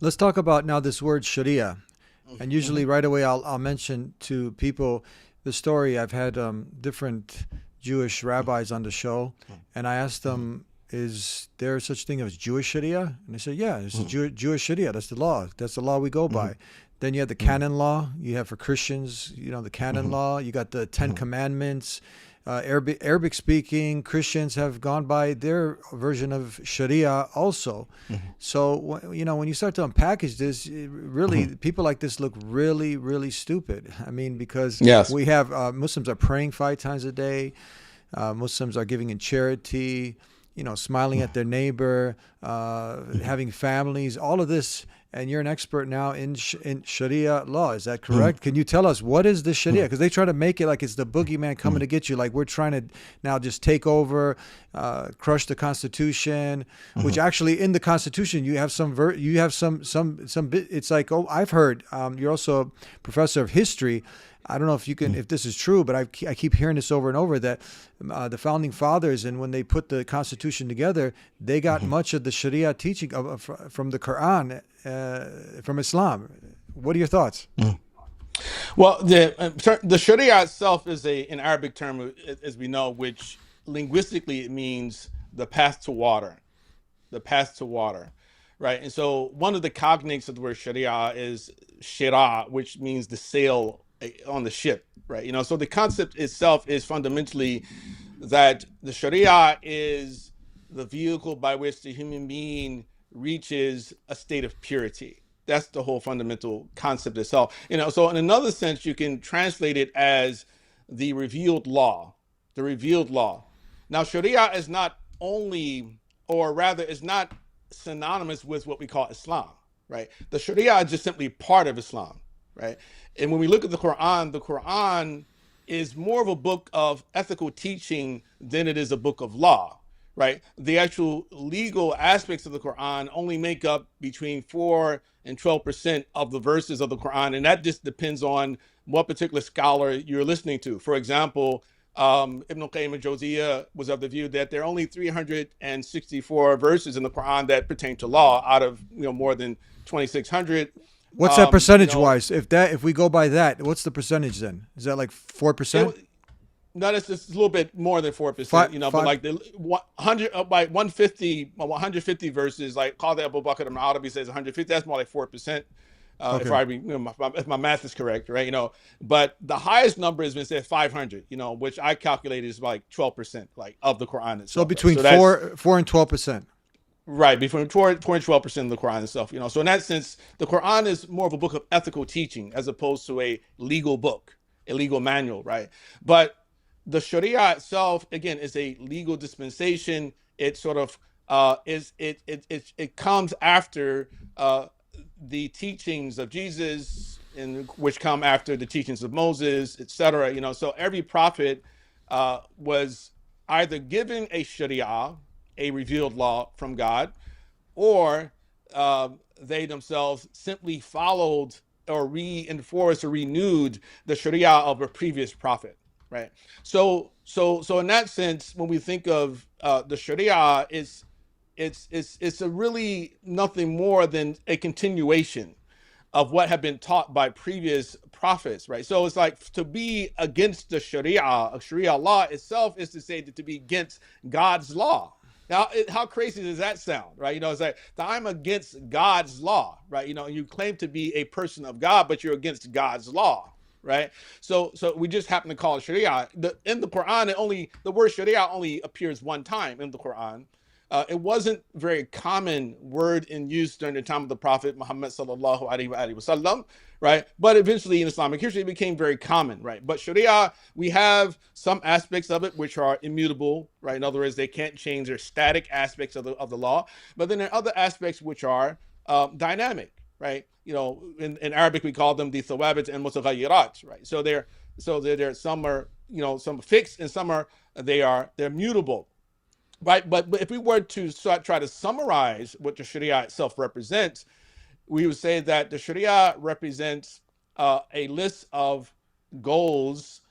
Let's talk about now this word Sharia. And Hmm. usually right away I'll mention to people the story. I've had different Jewish rabbis on the show, and I asked them, is there such thing as Jewish Sharia? And they said, yeah, it's a Jewish Sharia. That's the law. That's the law we go by. Then you have the canon law. You have for Christians, the canon law. You got the Ten Commandments. Arabic speaking Christians have gone by their version of Sharia also. So when you start to unpackage this, really people like this look really, really stupid. I mean, because Yes. we have Muslims are praying 5 times a day. Muslims are giving in charity, smiling at their neighbor, having families, all of this. And you're an expert now in Sharia law. Is that correct? Can you tell us what is the Sharia? Because they try to make it like it's the boogeyman coming to get you. Like we're trying to now just take over, crush the Constitution. Which actually in the Constitution you have you have some. It's like, oh, I've heard. You're also a professor of history. I don't know if this is true, but I keep hearing this over and over that the founding fathers, and when they put the Constitution together, they got much of the Sharia teaching from the Qur'an, from Islam. What are your thoughts? Well, the Sharia itself is an Arabic term, as we know, which linguistically it means the path to water, the path to water, right? And so one of the cognates of the word Sharia is shira, which means the sail on the ship, right? So the concept itself is fundamentally that the Sharia is the vehicle by which the human being reaches a state of purity. That's the whole fundamental concept itself. So in another sense, you can translate it as the revealed law, the revealed law. Now, Sharia is not only, or rather, is not synonymous with what we call Islam, right? The Sharia is just simply part of Islam, right? And when we look at the Quran is more of a book of ethical teaching than it is a book of law, right? The actual legal aspects of the Quran only make up between 4 and 12% of the verses of the Quran, and that just depends on what particular scholar you're listening to. For example, Ibn al-Qayyim al-Jawziyya was of the view that there are only 364 verses in the Quran that pertain to law out of more than 2,600. What's that percentage wise? If we go by that, what's the percentage then? Is that like 4%? it No, it's just a little bit more than 4%, Five, but five. like the 100, like 150 verses, like Qadi Abu Bakr ibn Arabi says 150, that's more like 4%. If Okay. I, if my math is correct, right? But the highest number has been said 500, which I calculated is like 12%, like of the Quran So itself, right? between So that's four and 12%. right between 4 and 12% of the Quran itself, So in that sense, the Quran is more of a book of ethical teaching as opposed to a legal book, a legal manual, right? But the Sharia itself, again, is a legal dispensation. It sort of it comes after the teachings of Jesus, and which come after the teachings of Moses, etc. So every prophet was either given a Sharia, a revealed law from God, or they themselves simply followed or reinforced or renewed the Sharia of a previous prophet, right? So in that sense, when we think of the Sharia, it's a really nothing more than a continuation of what had been taught by previous prophets, right? So it's like to be against the Sharia law itself is to say that to be against God's law. Now, how crazy does that sound, right? It's like I'm against God's law, right? You claim to be a person of God, but you're against God's law, right? So we just happen to call it Sharia. In the Quran, the word Sharia only appears one time in the Quran. It wasn't a very common word in use during the time of the Prophet Muhammad sallallahu alaihi wasallam, right? But eventually in Islamic history, it became very common, right? But Sharia, we have some aspects of it which are immutable, right? In other words, they can't change. They're static aspects of the law. But then there are other aspects which are dynamic, right? In Arabic we call them the thawabit and mutaghayyirat, right? So there some are some fixed and some are they're mutable. Right, but if we were to try to summarize what the Sharia itself represents, we would say that the Sharia represents a list of goals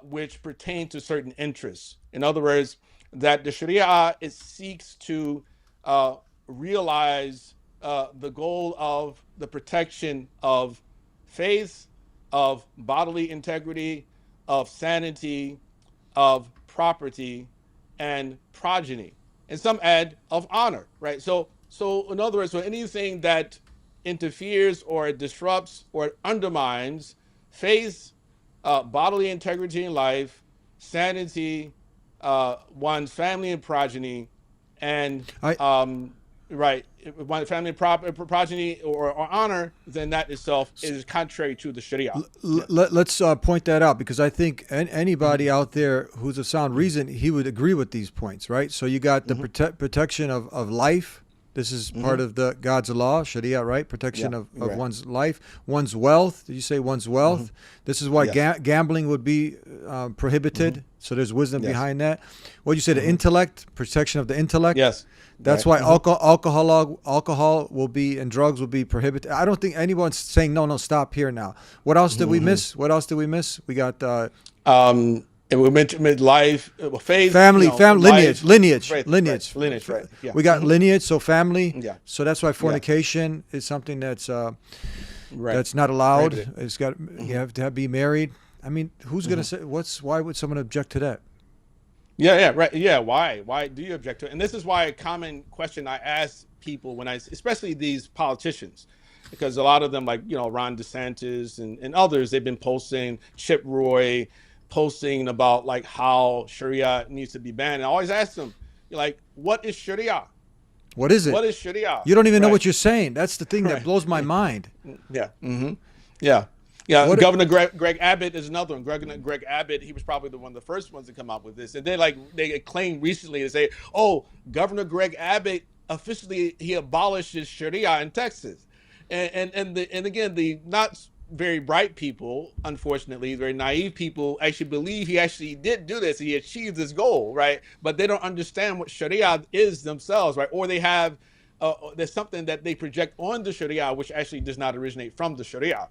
which pertain to certain interests. In other words, that the Sharia it seeks to realize the goal of the protection of faith, of bodily integrity, of sanity, of property, and progeny. And some add of honor, right? So in other words, so anything that interferes or disrupts or undermines faith, bodily integrity in life, sanity, one's family and progeny, and right, one family progeny or honor, then that itself is contrary to the Sharia. Let's point that out, because I think anybody out there who's of sound reason, he would agree with these points, right? So you got the protection of life. This is part of the God's law, Sharia, right? Protection of one's life, one's wealth. Did you say one's wealth? This is why gambling would be prohibited. So there's wisdom behind that. What you say, the intellect, protection of the intellect. Yes. That's why alcohol will be, and drugs will be prohibited. I don't think anyone's saying no. Stop here now. What else did we miss? We got and we mentioned life, faith, family, lineage. Right. Yeah. We got lineage, so family. Yeah. So that's why fornication is something that's that's not allowed. It's got you have to be married. I mean, who's gonna say why would someone object to that? Yeah, right. Yeah, why do you object to it? And this is why a common question I ask people when especially these politicians, because a lot of them, like Ron DeSantis and others, they've been posting, Chip Roy posting about like how Sharia needs to be banned. And I always ask them, like, what is Sharia? What is it? What is Sharia? You don't even know what you're saying. That's the thing that blows my mind. Yeah. Yeah. Governor Greg Abbott is another one. Greg Abbott, he was probably one of the first ones to come up with this. And they claimed recently to say, oh, Governor Greg Abbott officially he abolishes Sharia in Texas. And again, the not very bright people, unfortunately, very naive people actually believe he actually did do this. He achieved his goal, right? But they don't understand what Sharia is themselves, right? Or they have there's something that they project on the Sharia which actually does not originate from the Sharia.